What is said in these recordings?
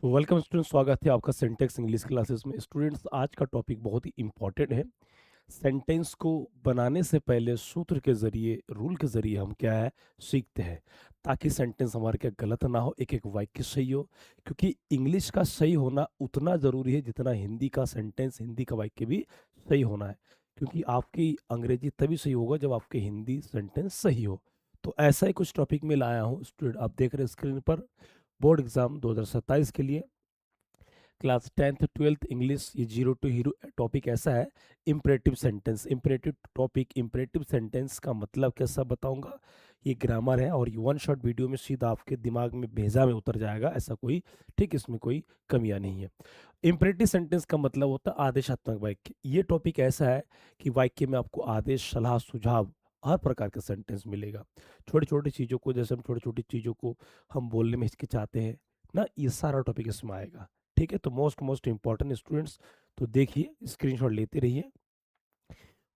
Welcome student, स्वागत है आपका सेंटेक्स इंग्लिश क्लासेस में। स्टूडेंट्स, आज का टॉपिक बहुत ही इंपॉर्टेंट है। सेंटेंस को बनाने से पहले सूत्र के जरिए, रूल के जरिए हम क्या है सीखते हैं, ताकि सेंटेंस हमारे क्या गलत ना हो, एक एक वाक्य सही हो। क्योंकि इंग्लिश का सही होना उतना ज़रूरी है जितना हिंदी का सेंटेंस, हिंदी का वाक्य भी सही होना है। क्योंकि आपकी अंग्रेजी तभी सही होगा जब आपके हिंदी सेंटेंस सही हो। तो ऐसा ही कुछ टॉपिक में लाया हूँ स्टूडेंट, आप देख रहे हैं स्क्रीन पर। बोर्ड एग्जाम 2027 के लिए क्लास 10th 12th इंग्लिश, ये जीरो टू हीरो टॉपिक ऐसा है। Imperative sentence, imperative topic, imperative sentence का मतलब क्या सब बताऊंगा। ये ग्रामर है और ये वन शॉट वीडियो में सीधा आपके दिमाग में भेजा में उतर जाएगा, ऐसा कोई ठीक इसमें कोई कमियां नहीं है। इम्परेटिव सेंटेंस का मतलब होता है आदेशात्मक वाक्य। ये टॉपिक ऐसा है कि वाक्य में आपको आदेश, सलाह, सुझाव, हर प्रकार का सेंटेंस मिलेगा। छोटी छोटी चीज़ों को, जैसे हम छोटी छोटी चीज़ों को हम बोलने में हिचकिचाते हैं ना, ये सारा टॉपिक इसमें आएगा। ठीक है, तो मोस्ट इंपॉर्टेंट स्टूडेंट्स, तो देखिए स्क्रीनशॉट लेते रहिए।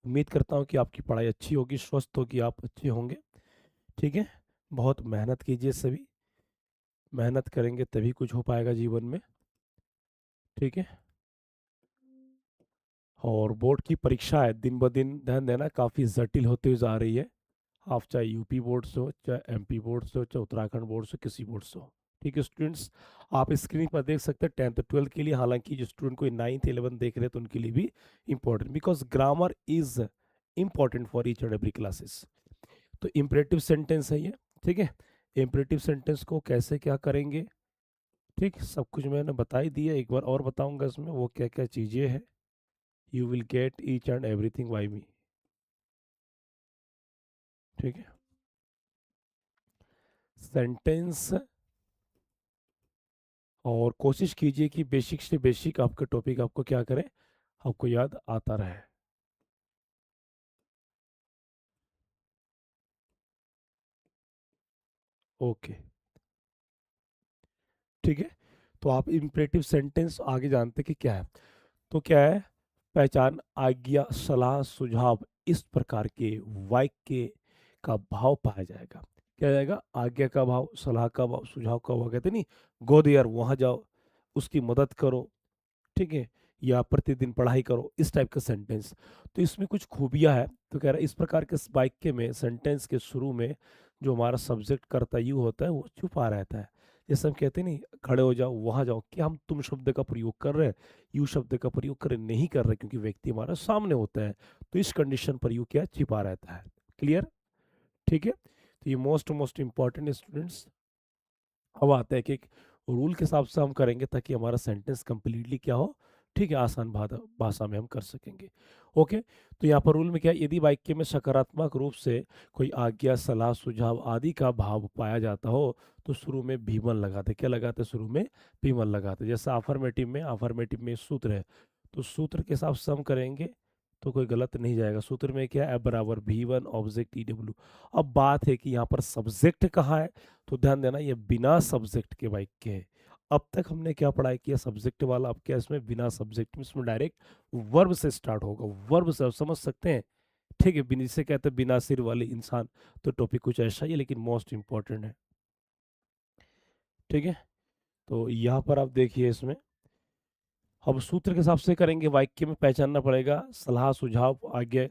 उम्मीद करता हूँ कि आपकी पढ़ाई अच्छी होगी, स्वस्थ होगी, आप अच्छे होंगे। ठीक है, बहुत मेहनत कीजिए सभी। मेहनत करेंगे तभी कुछ हो पाएगा जीवन में। ठीक है, और बोर्ड की परीक्षा है, दिन ब दिन ध्यान देना काफ़ी जटिल होती हुई जा रही है। आप चाहे यूपी बोर्ड से हो, चाहे एमपी बोर्ड से हो, चाहे उत्तराखंड बोर्ड से, किसी बोर्ड से हो। ठीक है स्टूडेंट्स, आप स्क्रीन पर देख सकते हैं 10th 12th के लिए। हालांकि जो स्टूडेंट कोई 9th 11th देख रहे हैं तो उनके लिए भी important, because grammar is important for each and every classes. तो इम्परेटिव सेंटेंस है ये। ठीक है, इम्परेटिव सेंटेंस को कैसे क्या करेंगे, ठीक सब कुछ मैंने बता ही दिया। एक बार और बताऊंगा इसमें वो क्या क्या चीज़ें हैं। You will get each and everything by me. ठीक है, सेंटेंस, और कोशिश कीजिए कि बेसिक से बेसिक आपका टॉपिक आपको क्या करे, आपको याद आता रहे। ओके, ठीक है। तो आप इम्परेटिव सेंटेंस आगे जानते कि क्या है। तो क्या है, पहचान, आज्ञा, सलाह, सुझाव, इस प्रकार के वाक्य का भाव पाया जाएगा। क्या जाएगा, आज्ञा का भाव, सलाह का भाव, सुझाव का भाव। कहते नहीं, गो देयर, वहां जाओ, उसकी मदद करो, ठीक है, या प्रतिदिन पढ़ाई करो, इस टाइप का सेंटेंस। तो इसमें कुछ खूबियां है। तो कह रहा है इस प्रकार के वाक्य में, सेंटेंस के शुरू में जो हमारा सब्जेक्ट कर्ता यू होता है वो छुपा रहता है। जैसे हम कहते हैं नहीं, खड़े हो जाओ, वहां जाओ, कि हम तुम शब्द का प्रयोग कर रहे हैं, यू शब्द का प्रयोग कर रहे नहीं कर रहे, क्योंकि व्यक्ति हमारा सामने होता है। तो इस कंडीशन पर यू क्या छिपा रहता है। क्लियर, ठीक है। तो ये मोस्ट इंपॉर्टेंट स्टूडेंट्स। अब आता है कि एक रूल के हिसाब से हम करेंगे ताकि हमारा सेंटेंस कंप्लीटली क्या हो, ठीक है, आसान भाषा में हम कर सकेंगे। ओके, तो यहाँ पर रूल में क्या है, यदि वाक्य में सकारात्मक रूप से कोई आज्ञा, सलाह, सुझाव आदि का भाव पाया जाता हो तो शुरू में भीमन लगाते। क्या लगाते, शुरू में भीमन लगाते। जैसे अफर्मेटिव में सूत्र है, तो सूत्र के हिसाब से हम करेंगे तो कोई गलत नहीं जाएगा। सूत्र में क्या है, बराबर V1 ऑब्जेक्ट EW। अब बात है कि यहाँ पर सब्जेक्ट कहाँ है, तो ध्यान देना ये बिना सब्जेक्ट के वाक्य है। अब तक हमने क्या पढ़ाई किया, सब्जेक्ट वाला। अब क्या इसमें बिना सब्जेक्ट में, इसमें डायरेक्ट वर्ब से स्टार्ट होगा, वर्ब से। आप समझ सकते हैं, ठीक है। जिसे कहते हैं बिना सिर वाले इंसान। तो टॉपिक कुछ ऐसा ही है, लेकिन मोस्ट इंपॉर्टेंट है। ठीक है, तो यहाँ पर आप देखिए इसमें हम सूत्र के हिसाब से करेंगे। वाक्य में पहचानना पड़ेगा सलाह, सुझाव, आज्ञा।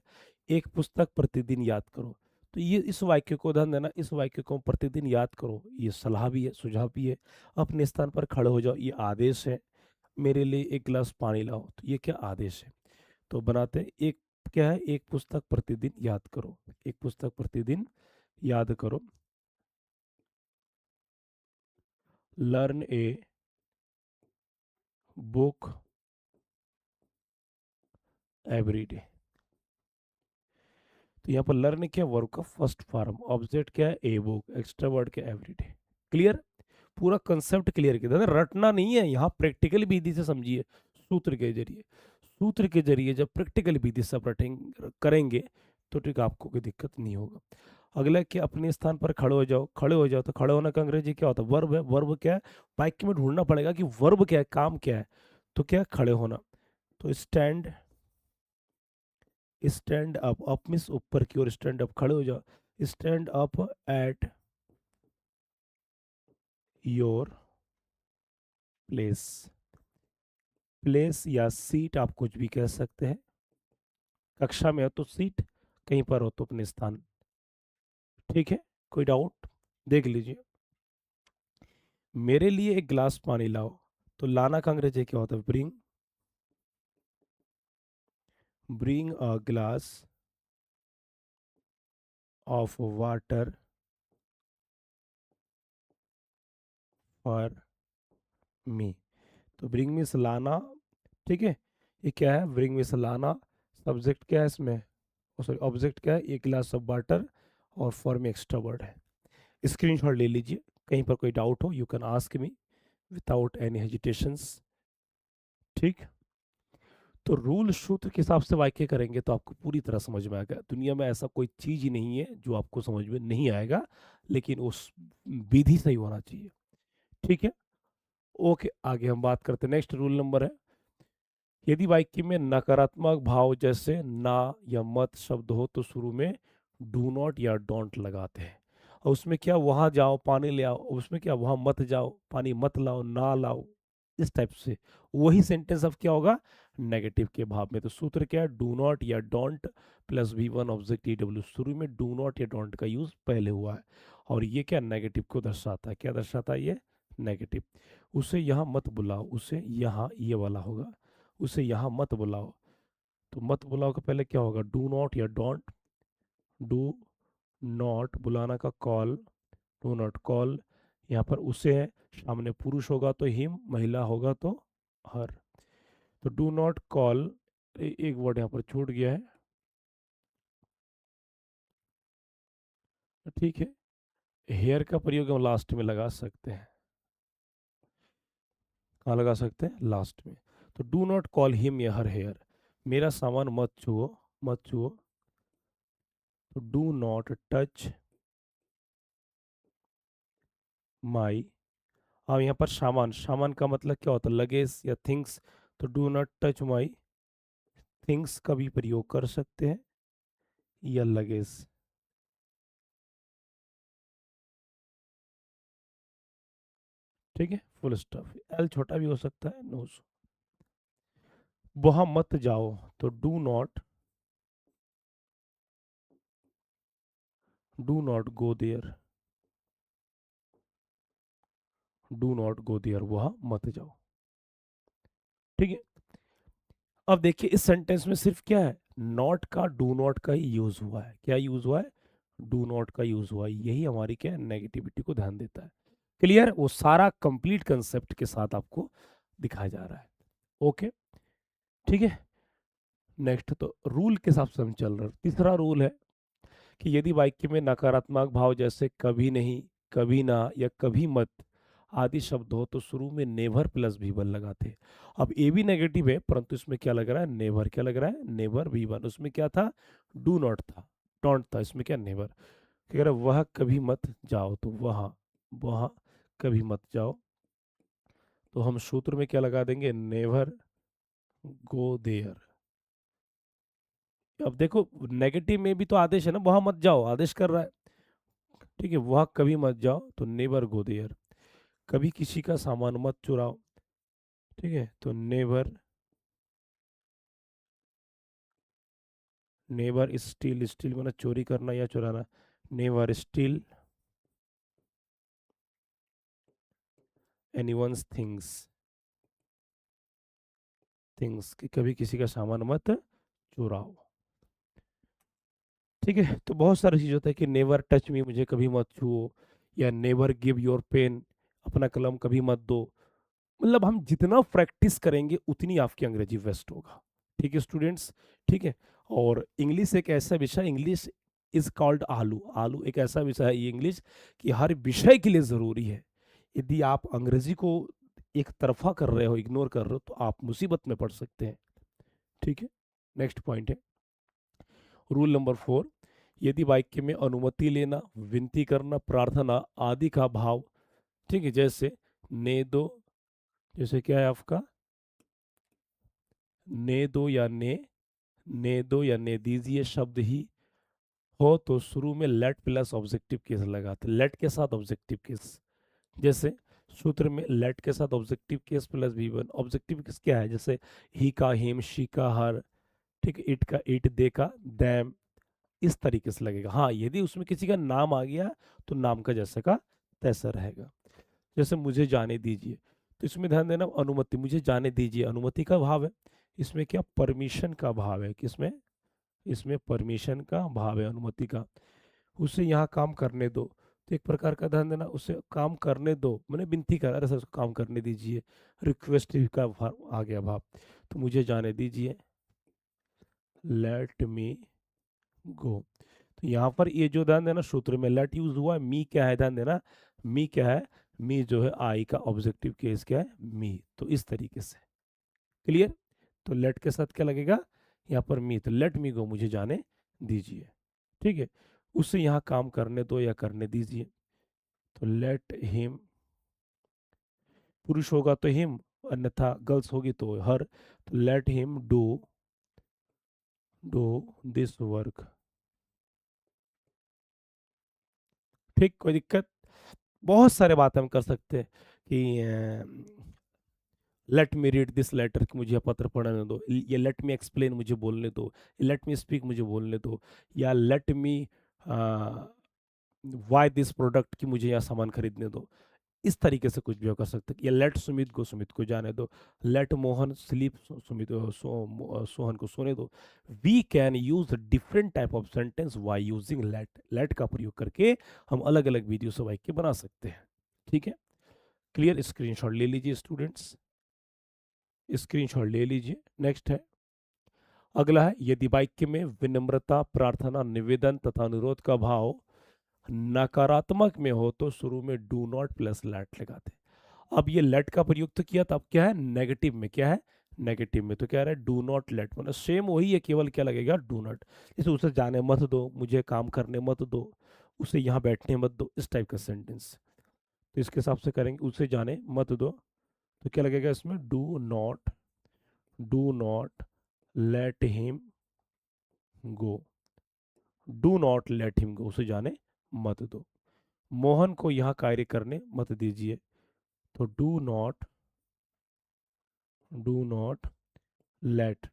एक पुस्तक प्रतिदिन याद करो। तो ये इस वाक्य को ध्यान देना, इस वाक्य को प्रतिदिन याद करो, ये सलाह भी है, सुझाव भी है। अपने स्थान पर खड़े हो जाओ, ये आदेश है। मेरे लिए एक गिलास पानी लाओ, तो ये क्या आदेश है। तो बनाते हैं एक, क्या है, एक पुस्तक प्रतिदिन याद करो, एक पुस्तक प्रतिदिन याद करो। Learn a book every day. तो यहाँ पर लर्न क्या, वर्ब का फर्स्ट फॉर्म, ऑब्जेक्ट क्या है, ए बुक, एक्स्ट्रा वर्ड क्या, एवरीडे। क्लियर, पूरा कंसेप्ट क्लियर किया था। रटना नहीं है यहाँ, प्रैक्टिकल विधि से समझिए। सूत्र के जरिए, सूत्र के जरिए जब प्रैक्टिकल विधि से आप रटेंगे करेंगे तो ठीक आपको कोई दिक्कत नहीं होगा। अगला कि अपने स्थान पर खड़े हो जाओ। खड़े हो जाओ, तो खड़े होने का अंग्रेजी क्या होता है, वर्ब है। वर्ब क्या है, वाक्य में ढूंढना पड़ेगा कि वर्ब क्या है, काम क्या है। तो क्या है, खड़े होना। तो stand, stand up, up means ऊपर की ओर, स्टैंड अप, खड़े हो जाओ। Stand up at your place. Place या सीट आप कुछ भी कह सकते हैं। कक्षा में हो तो सीट, कहीं पर हो तो अपने स्थान। ठीक है, कोई डाउट? देख लीजिए। मेरे लिए एक गिलास पानी लाओ, तो लाना का अंग्रेजी क्या होता है? Bring. Bring a glass of water for me. तो ब्रिंग मीन्स लाना। ठीक है, ये क्या है? ब्रिंग मीन्स लाना। सब्जेक्ट क्या है इसमें? सॉरी, ऑब्जेक्ट क्या है? एक गिलास ऑफ वाटर, और फॉर में एक्स्ट्रा वर्ड है। स्क्रीनशॉट ले लीजिए। कहीं पर कोई डाउट हो you can ask me without any hesitations. ठीक। तो रूल सूत्र के हिसाब से वाक्य करेंगे तो आपको पूरी तरह समझ में आएगा। दुनिया में ऐसा कोई चीज ही नहीं है जो आपको समझ में नहीं आएगा, लेकिन उस विधि सही होना चाहिए। ठीक है, ओके, आगे हम बात करते हैं। नेक्स्ट रूल नंबर है, यदि वाक्य में नकारात्मक भाव जैसे ना या मत शब्द हो तो शुरू में डू नॉट या डोंट लगाते हैं। और उसमें क्या, वहां जाओ पानी ले आओ, उसमें क्या, वहां मत जाओ पानी मत लाओ, ना लाओ, इस टाइप से। वही सेंटेंस अब क्या होगा? नेगेटिव के भाव में। तो सूत्र क्या है? डू नॉट या don't plus V one object E W. शुरू में डू नॉट या डोंट का यूज पहले हुआ है, और ये क्या, नेगेटिव को दर्शाता है। क्या दर्शाता है ये? नेगेटिव। उसे यहाँ मत बुलाओ, उसे यहाँ, ये वाला होगा, उसे यहाँ मत बुलाओ। तो मत बुलाओ के पहले क्या होगा? डू नॉट या डोंट। डू नॉट बुलाना का कॉल, डू नॉट कॉल। यहाँ पर उसे है, सामने पुरुष होगा तो हिम, महिला होगा तो हर। तो डू नॉट कॉल, एक वर्ड यहाँ पर छूट गया है। ठीक है, हेयर का प्रयोग हम लास्ट में लगा सकते हैं। कहाँ लगा सकते हैं? लास्ट में। तो डू नॉट कॉल हिम या हर हेयर। मेरा सामान मत छुओ, मत छुओ। तो डू नॉट टच माई। अब यहाँ पर सामान, सामान का मतलब क्या होता है? लगेज या थिंग्स। तो do not touch my things का भी प्रयोग कर सकते हैं, या लगेज। ठीक है, फुल स्टॉप। एल छोटा भी हो सकता है, नो। वहां मत जाओ, तो do not go there. Do not go there, वहां मत जाओ। ठीक है, अब देखिए इस सेंटेंस में सिर्फ क्या है? नॉट का, डू नॉट का ही यूज हुआ है। क्या यूज हुआ है? डू नॉट का यूज हुआ है। यही हमारी क्या है, नेगेटिविटी को ध्यान देता है। क्लियर? वो सारा कंप्लीट कंसेप्ट के साथ आपको दिखाया जा रहा है। ओके, ठीक है। नेक्स्ट, तो रूल के हिसाब से हम चल रहे हैं। तीसरा रूल है कि यदि वाक्य में नकारात्मक भाव जैसे कभी नहीं, कभी ना या कभी मत आदि शब्द हो तो शुरू में नेवर प्लस भी वन लगाते हैं। अब ए भी नेगेटिव है, परंतु इसमें क्या लग रहा है? नेवर। क्या लग रहा है? नेवर भी वन। उसमें क्या था? डू नॉट था, डोंट था। इसमें क्या? नेवर। कह रहा है वह कभी मत जाओ, तो वहाँ, वहाँ कभी मत जाओ। तो हम सूत्र में क्या लगा देंगे? Never go there. अब देखो, नेगेटिव में भी तो आदेश है ना, वहां मत जाओ आदेश कर रहा है। ठीक है, वहां कभी मत जाओ, तो नेवर गो देयर। कभी किसी का सामान मत चुराओ। ठीक है, तो नेवर, नेवर स्टील। स्टील माना चोरी करना या चुराना। Never steel anyone's things. Things, कि कभी किसी का सामान मत चुराओ। ठीक है, तो बहुत सारी चीज़ होता है कि नेवर टच मी, मुझे कभी मत छुओ, या नेवर गिव योर पेन, अपना कलम कभी मत दो। मतलब हम जितना प्रैक्टिस करेंगे उतनी आपकी अंग्रेजी बेस्ट होगा। ठीक है स्टूडेंट्स? ठीक है। और इंग्लिश एक ऐसा विषय, इंग्लिश इज कॉल्ड आलू। आलू एक ऐसा विषय है ये इंग्लिश, कि हर विषय के लिए ज़रूरी है। यदि आप अंग्रेजी को एक तरफा कर रहे हो, इग्नोर कर रहे हो, तो आप मुसीबत में पड़ सकते हैं। ठीक है, नेक्स्ट पॉइंट है रूल नंबर 4, यदि वाक्य में अनुमति लेना, विनती करना, प्रार्थना आदि का भाव, ठीक है, जैसे ने दो, जैसे क्या है आपका, ने दो या ने दो या ने दीजिए शब्द ही हो तो शुरू में लेट प्लस ऑब्जेक्टिव केस लगाते। लेट के साथ ऑब्जेक्टिव केस। जैसे सूत्र में लेट के साथ objective case plus V one. Objective case क्या है? जैसे ही का, हिम, शी का, हर। ठीक है, इट का इट, दे का दैम, इस तरीके से लगेगा। हाँ, यदि उसमें किसी का नाम आ गया तो नाम का जैसे का तैसा रहेगा। जैसे मुझे जाने दीजिए, तो इसमें ध्यान देना अनुमति, मुझे जाने दीजिए अनुमति का भाव है। इसमें क्या परमिशन का भाव है? किसमें? इसमें परमिशन का भाव है, अनुमति का। उसे यहाँ काम करने दो, तो एक प्रकार का ध्यान देना, उसे काम करने दो मैंने विनती करा, अरे सर उसको काम करने दीजिए। रिक्वेस्ट का भाव आ गया भाव। तो मुझे जाने दीजिए, लेट मी गो। तो यहाँ पर ये जो ध्यान देना सूत्र में लेट यूज हुआ है, मी क्या है ध्यान देना, मी क्या है? मी जो है आई का ऑब्जेक्टिव केस क्या है? मी। तो इस तरीके से क्लियर। तो लेट के साथ क्या लगेगा यहाँ पर? मी। तो लेट मी गो, मुझे जाने दीजिए। ठीक है, उसे यहाँ काम करने दो या करने दीजिए। तो लेट हिम, पुरुष होगा तो हिम, अन्यथा गर्ल्स होगी तो हर। तो let him do this work. ठीक, कोई दिक्कत? बहुत सारे बात हम कर सकते हैं कि let me read this letter, कि मुझे पत्र पढ़ने दो, ये लेट मी एक्सप्लेन, मुझे बोलने दो, लेट मी स्पीक, मुझे बोलने दो, या let me why this product, कि मुझे यहाँ सामान खरीदने दो। इस तरीके से कुछ भी कर सकते हैं। या लेट सुमित को, सुमित को जाने दो। लेट मोहन स्लीप, सुमित सोहन को सोने दो। We can use different type of sentence by using let. Let का प्रयोग करके हम अलग अलग वीडियो से वाक्य बना सकते हैं। ठीक है, क्लियर? स्क्रीनशॉट ले लीजिए स्टूडेंट्स, स्क्रीनशॉट ले लीजिए। नेक्स्ट है, अगला है, यदि वाक्य में विनम्रता, प्रार्थना, निवेदन तथा अनुरोध का भाव नकारात्मक में हो तो शुरू में डू नॉट प्लस लेट लगाते हैं। अब ये लेट का प्रयोग तो किया था, अब क्या है नेगेटिव में? क्या है नेगेटिव में? तो क्या रहा है? डू नॉट लेट, मतलब सेम वही है, केवल क्या लगेगा? Do not. जैसे उसे जाने मत दो, मुझे काम करने मत दो, उसे यहाँ बैठने मत दो, इस टाइप का सेंटेंस। तो इसके हिसाब से करेंगे, उसे जाने मत दो, तो क्या लगेगा इसमें? Do not let him go. Do not let him go, उसे जाने मत दो। मोहन को यहाँ कार्य करने मत दीजिए, तो do not do not let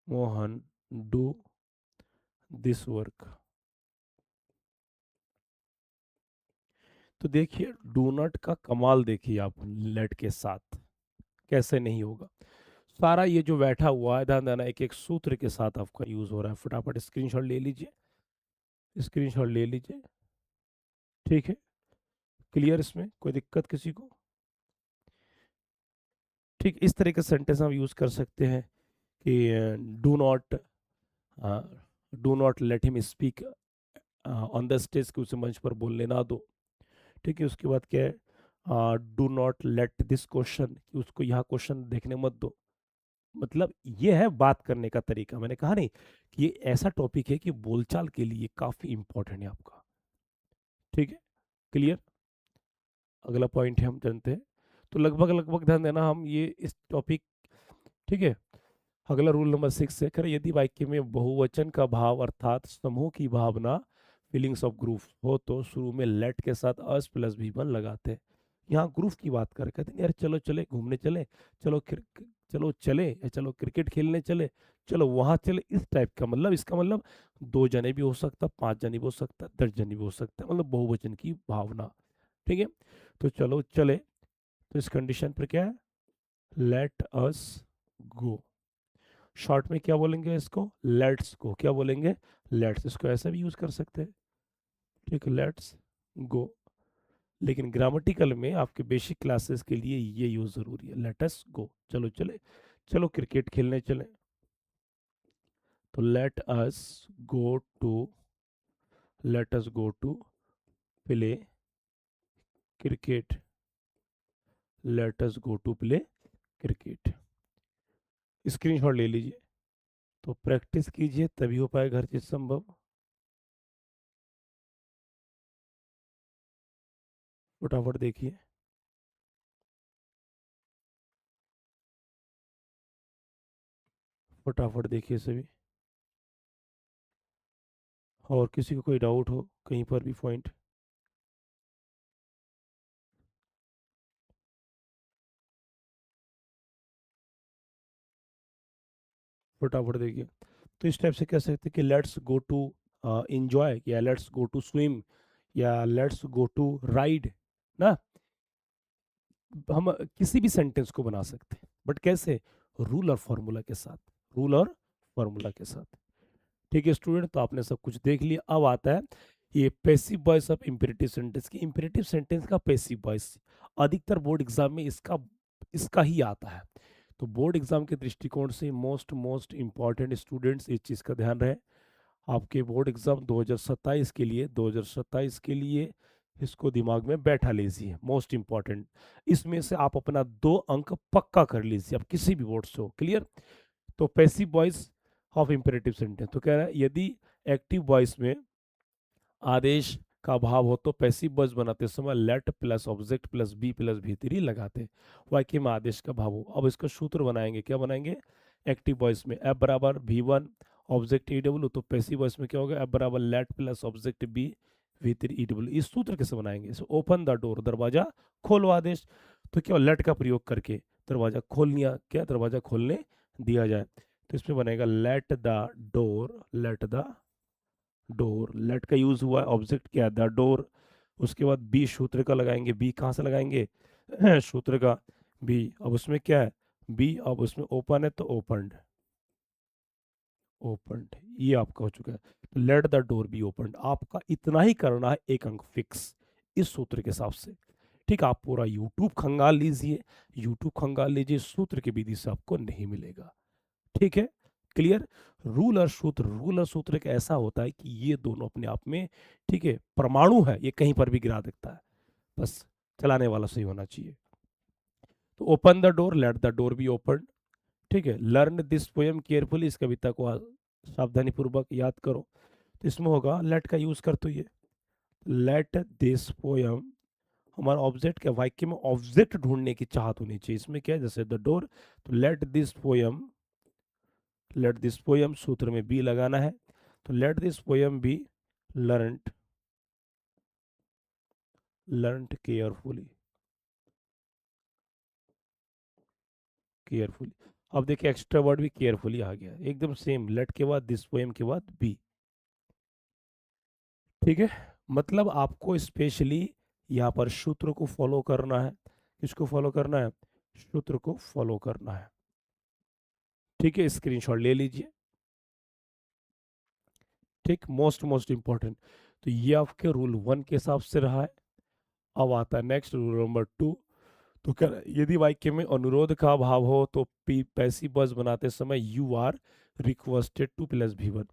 Mohan do this work. तो देखिए डू नॉट का कमाल देखिए आप, लेट के साथ कैसे नहीं होगा। सारा ये जो बैठा हुआ है ध्यान देना, एक एक सूत्र के साथ आपका यूज हो रहा है। फटाफट स्क्रीनशॉट ले लीजिए, स्क्रीनशॉट ले लीजिए। ठीक है, क्लियर? इसमें कोई दिक्कत किसी को? ठीक, इस तरह के सेंटेंस हम यूज कर सकते हैं कि do not let him speak on the stage, कि उसे मंच पर बोलने ना दो। ठीक है, उसके बाद क्या है? Do not let this question, कि उसको यहाँ क्वेश्चन देखने मत दो। मतलब ये है बात करने का तरीका। मैंने कहा नहीं कि ये ऐसा टॉपिक है कि बोलचाल के लिए काफी इंपॉर्टेंट है आपका। ठीक है, क्लियर? अगला पॉइंट है, हम जानते हैं। तो लगभग लगभग ध्यान देना हम ये इस टॉपिक। ठीक है, अगला रूल नंबर 6 है, खैर यदि वाक्य में बहुवचन का भाव अर्थात समूह की भावना, फीलिंग्स ऑफ ग्रुप हो तो शुरू में लेट के साथ अस प्लस भी वन लगाते हैं। यहाँ ग्रुप की बात कर, कहते हैं यार चलो चले घूमने चले, चलो चलो चले, या चलो क्रिकेट खेलने चले, चलो वहां चले, इस टाइप का। मतलब इसका मतलब 2 जने भी हो सकता, 5 जने भी हो सकता, 10 जने भी हो सकता, मतलब बहुवचन की भावना। ठीक है, तो चलो चले, तो इस कंडीशन पर क्या है? लेट अस गो। शॉर्ट में क्या बोलेंगे इसको? लेट्स को। क्या बोलेंगे? लेट्स। इसको ऐसा भी यूज कर सकते हैं। ठीक है, लेट्स गो। लेकिन ग्रामेटिकल में आपके बेसिक क्लासेस के लिए ये यूज जरूरी है, लेट अस गो, चलो चले, चलो क्रिकेट खेलने चले। तो go to let us go to play cricket, let us go to play cricket. Screenshot ले लीजिए। तो प्रैक्टिस कीजिए तभी हो पाएगा हर चीज संभव। फटाफट देखिए, फटाफट देखिए सभी। और किसी को कोई डाउट हो कहीं पर भी पॉइंट? फटाफट देखिए। तो इस टाइप से कह सकते हैं कि लेट्स गो टू इंजॉय, या लेट्स गो टू स्विम, या लेट्स गो टू राइड ना। हम किसी भी सेंटेंस को बना सकते हैं, बट कैसे? रूल और फॉर्मूला के साथ। रूल और फॉर्मूला के साथ। ठीक है स्टूडेंट, तो आपने सब कुछ देख लिया। अब आता है ये passive voice of imperative sentence की। इंपेरेटिव सेंटेंस का पैसिव वॉइस अधिकतर बोर्ड एग्जाम में इसका इसका ही आता है। तो बोर्ड एग्जाम के दृष्टिकोण से मोस्ट मोस्ट इंपॉर्टेंट स्टूडेंट्स इस चीज़ का ध्यान रहे। आपके बोर्ड एग्जाम 2027 के लिए, 2027 के लिए इसको दिमाग में बैठा लीजिए, मोस्ट इंपॉर्टेंट। इसमें से आप अपना 2 अंक पक्का कर लीजिए, आप किसी भी बोर्ड से हो। क्लियर? तो passive voice of imperative sentence तो कह रहा है यदि एक्टिव वॉइस में आदेश का भाव हो तो पैसिव वॉइस बनाते समय let plus object plus be plus भी3 लगाते, वाक्य में आदेश का भाव हो। अब इसका सूत्र बनाएंगे, क्या बनाएंगे? एक्टिव वॉइस में एफ बराबर V1 ऑब्जेक्ट ई डब्ल्यू, तो पैसिव वॉइस में क्या होगा? एफ बराबर let plus object B V3 E W. इस सूत्र कैसे बनाएंगे? ओपन द डोर, दरवाजा खोलो आदेश। तो क्या लेट का प्रयोग करके दरवाजा खोल लिया, क्या दरवाजा खोलने दिया जाए। तो इसमें बनेगा let the door, let the door. Let का यूज हुआ है, ऑब्जेक्ट क्या है? The door. उसके बाद बी सूत्र का लगाएंगे, बी कहाँ से लगाएंगे? सूत्र का बी। अब उसमें क्या है? बी। अब उसमें ओपन है तो ओपनड, ओपनड ये आपका हो चुका है। तो late the door B opened, आपका इतना ही करना है, 1 अंक फिक्स इस सूत्र के हिसाब से। ठीक, आप पूरा यूट्यूब खंगाल लीजिए, यूट्यूब खंगाल लीजिए, सूत्र की विधि से आपको नहीं मिलेगा। ठीक है? क्लियर? रूल और सूत्र, रूल और सूत्र एक ऐसा होता है कि ये दोनों अपने आप में, ठीक है, परमाणु है, ये कहीं पर भी गिरा सकता है, बस चलाने वाला सही होना चाहिए। तो open the door, let the door be open. ठीक है? लर्न दिस पोएम केयरफुली, इस कविता को सावधानी पूर्वक याद करो। तो इसमें होगा लेट का यूज कर, तो ये लेट दिस पोएम, हमारा ऑब्जेक्ट क्या? वाक्य में ऑब्जेक्ट ढूंढने की चाहत होनी चाहिए। इसमें क्या है? जैसे द डोर, तो let this poem, let this poem सूत्र में बी लगाना है। तो let this poem B learned, learned carefully, carefully. अब देखिए एक्स्ट्रा वर्ड भी केयरफुली आ गया, एकदम सेम, लेट के बाद दिस पोएम के बाद बी। ठीक है? मतलब आपको स्पेशली यहाँ पर सूत्र को फॉलो करना है। किसको फॉलो करना है? सूत्र को फॉलो करना है। ठीक है, स्क्रीनशॉट ले लीजिए। ठीक, मोस्ट मोस्ट इंपॉर्टेंट। तो ये आपके रूल 1 के हिसाब से रहा है। अब आता है नेक्स्ट रूल नंबर 2। तो क्या, यदि वाक्य में अनुरोध का भाव हो तो पी पैसिव वॉइस बनाते समय you are requested to plus V1।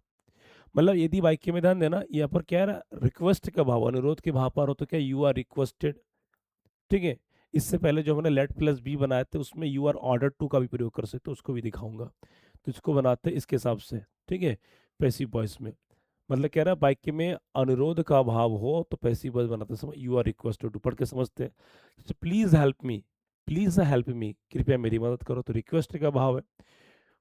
मतलब यदि वाक्य में ध्यान देना, यहाँ पर क्या है? रिक्वेस्ट का भाव, अनुरोध के भाव पर हो तो क्या यू आर रिक्वेस्टेड। ठीक है? इससे पहले जो हमने लेट प्लस बी बनाए थे उसमें यू आर ऑर्डर टू का भी प्रयोग कर सकते हो, उसको भी दिखाऊंगा। तो इसको बनाते हैं इसके हिसाब से। ठीक है? पैसिव वॉइस में मतलब कह रहा है वाक्य में अनुरोध का भाव हो तो पैसिव वॉइस बनाते समय यू आर रिक्वेस्टेड टू, पढ़ के समझते हैं। जैसे please help me, please help me, कृपया मेरी मदद करो, तो रिक्वेस्ट का भाव है।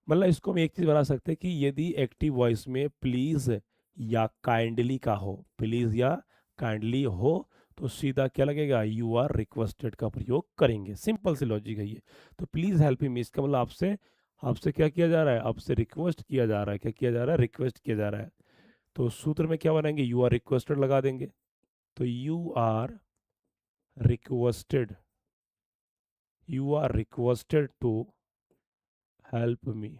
मतलब इसको हम एक चीज बना सकते हैं कि यदि एक्टिव वॉइस में प्लीज या काइंडली का हो, प्लीज या काइंडली हो, तो सीधा क्या लगेगा? यू आर रिक्वेस्टेड का प्रयोग करेंगे। सिंपल सी लॉजिक है ये। तो प्लीज हेल्प मी, इसका मतलब आपसे, आपसे क्या किया जा रहा है? आपसे रिक्वेस्ट किया जा रहा है। क्या किया जा रहा है? रिक्वेस्ट किया जा रहा है। तो सूत्र में क्या बनाएंगे? यू आर रिक्वेस्टेड लगा देंगे। तो you are requested, you are requested to help me,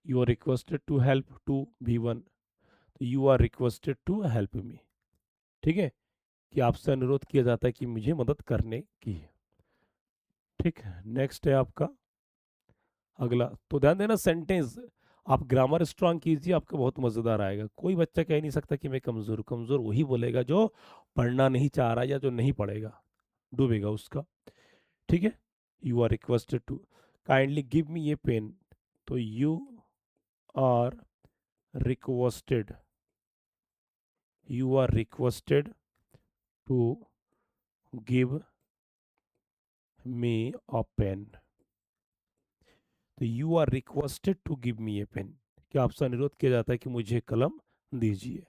you are requested to help to V1। तो you are requested to help me. ठीक है? कि आपसे अनुरोध किया जाता है कि मुझे मदद करने की। ठीक है? नेक्स्ट है आपका अगला। तो ध्यान देना, सेंटेंस आप ग्रामर स्ट्रांग कीजिए, आपका बहुत मजेदार आएगा। कोई बच्चा कह नहीं सकता कि मैं कमजोर, कमजोर वही बोलेगा जो पढ़ना नहीं चाह रहा या जो नहीं पढ़ेगा, डूबेगा उसका। ठीक है? You are requested to kindly give me ये पेन। तो you are requested, you are requested to give me a pen. तो you are requested to give me a pen, क्या आपसे अनुरोध किया जाता है कि मुझे कलम दीजिए।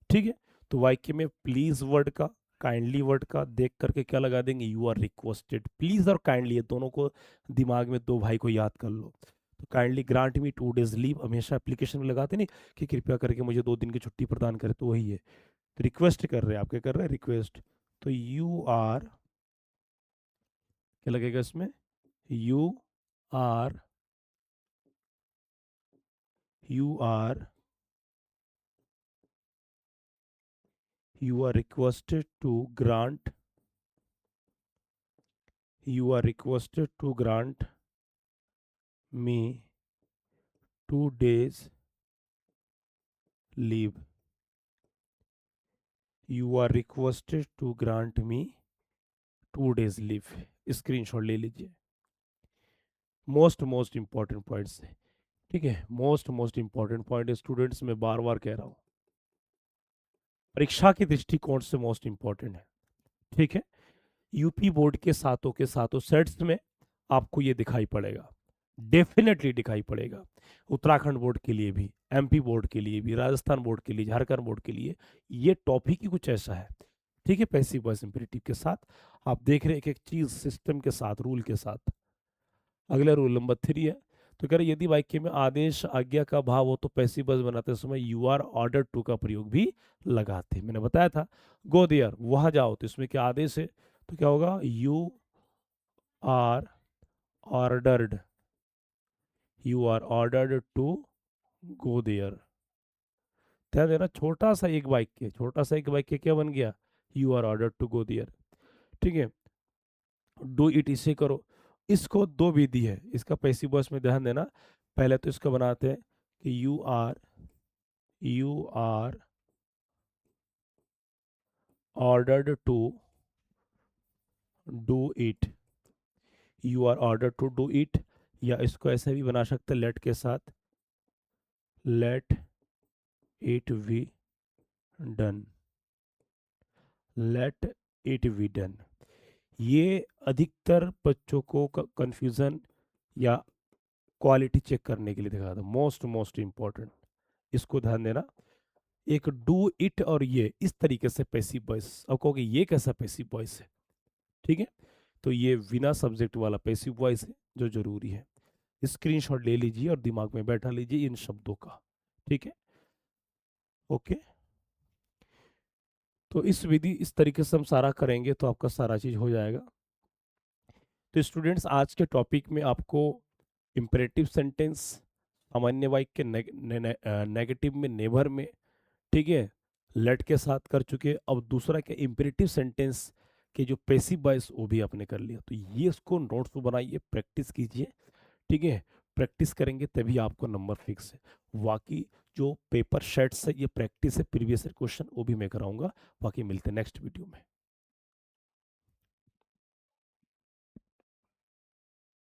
ठीक है, तो वाक्य में प्लीज वर्ड का, काइंडली वर्ड का देख करके क्या लगा देंगे, यू आर रिक्वेस्टेड। प्लीज और काइंडली ये दोनों को दिमाग में, दो भाई को याद कर लो। तो काइंडली ग्रांट मी 2 days लीव हमेशा एप्लीकेशन में लगाते नहीं कि कृपया करके मुझे 2 दिन की छुट्टी प्रदान करें, तो वही है। तो रिक्वेस्ट कर रहे हैं, आप क्या कर रहे हैं, रिक्वेस्ट। तो यू आर, क्या लगेगा इसमें, you are, you are, you are requested to grant, you are requested to grant me 2 days leave. You are requested to grant me 2 days leave. Screenshot ले लीजिए। मोस्ट इंपॉर्टेंट पॉइंट्स है, ठीक है, most important point है students, मैं बार बार कह रहा हूँ, परीक्षा के दृष्टिकोण से मोस्ट इंपॉर्टेंट है। ठीक है, यूपी बोर्ड के सातों सेट्स में आपको ये दिखाई पड़ेगा, डेफिनेटली दिखाई पड़ेगा। उत्तराखंड बोर्ड के लिए भी, एमपी बोर्ड के लिए भी, राजस्थान बोर्ड के लिए, झारखंड बोर्ड के लिए ये टॉपिक ही कुछ ऐसा है। ठीक है, पैसिव वॉइस इंपेरेटिव के साथ आप देख रहे हैं, एक एक चीज सिस्टम के साथ, रूल के साथ। अगला रूल नंबर 3 है, तो कह रहे यदि वाक्य में आदेश आज्ञा का भाव हो तो पैसिव वॉइस बनाते समय यू आर ऑर्डर टू का प्रयोग भी लगाते हैं। मैंने बताया था, गो देयर, वहां जाओ, तो इसमें क्या आदेश है, तो क्या होगा, you are ordered, you are ordered to go there. ध्यान देना, छोटा सा एक वाक्य क्या बन गया, you are ordered to go there. ठीक है, डू इट इसे करो, इसको दो विधि है इसका पैसिव वॉइस में, ध्यान देना। पहले तो इसको बनाते हैं कि you are ordered to do it, you are ordered to do it, या इसको ऐसे भी बना सकते लेट के साथ, let it be done, let it be done. ये अधिकतर बच्चों को कंफ्यूजन या क्वालिटी चेक करने के लिए दिखा था, मोस्ट इंपॉर्टेंट, इसको ध्यान देना। एक डू इट और ये इस तरीके से पैसिव वॉइस, अब कहोगे ये कैसा पैसिव वॉइस है, ठीक है, तो ये बिना सब्जेक्ट वाला पैसिव वॉइस है जो जरूरी है। स्क्रीनशॉट ले लीजिए और दिमाग में बैठा लीजिए इन शब्दों का। ठीक है, ओके, तो इस विधि, इस तरीके से हम सारा करेंगे तो आपका सारा चीज हो जाएगा। तो स्टूडेंट्स, आज के टॉपिक में आपको इम्परेटिव सेंटेंस, सामान्य वाक्य नेगेटिव में, नेवर में, ठीक है, लेट के साथ कर चुके। अब दूसरा क्या, इम्परेटिव सेंटेंस के जो पैसिव वॉइस वो भी आपने कर लिया। तो ये इसको नोट्स बनाइए, प्रैक्टिस कीजिए, ठीक है, प्रैक्टिस करेंगे तभी आपको नंबर फिक्स है। बाकी जो पेपर शेट्स है ये प्रैक्टिस है, प्रीवियस क्वेश्चन वो भी मैं कराऊंगा। बाकी मिलते हैं नेक्स्ट वीडियो में।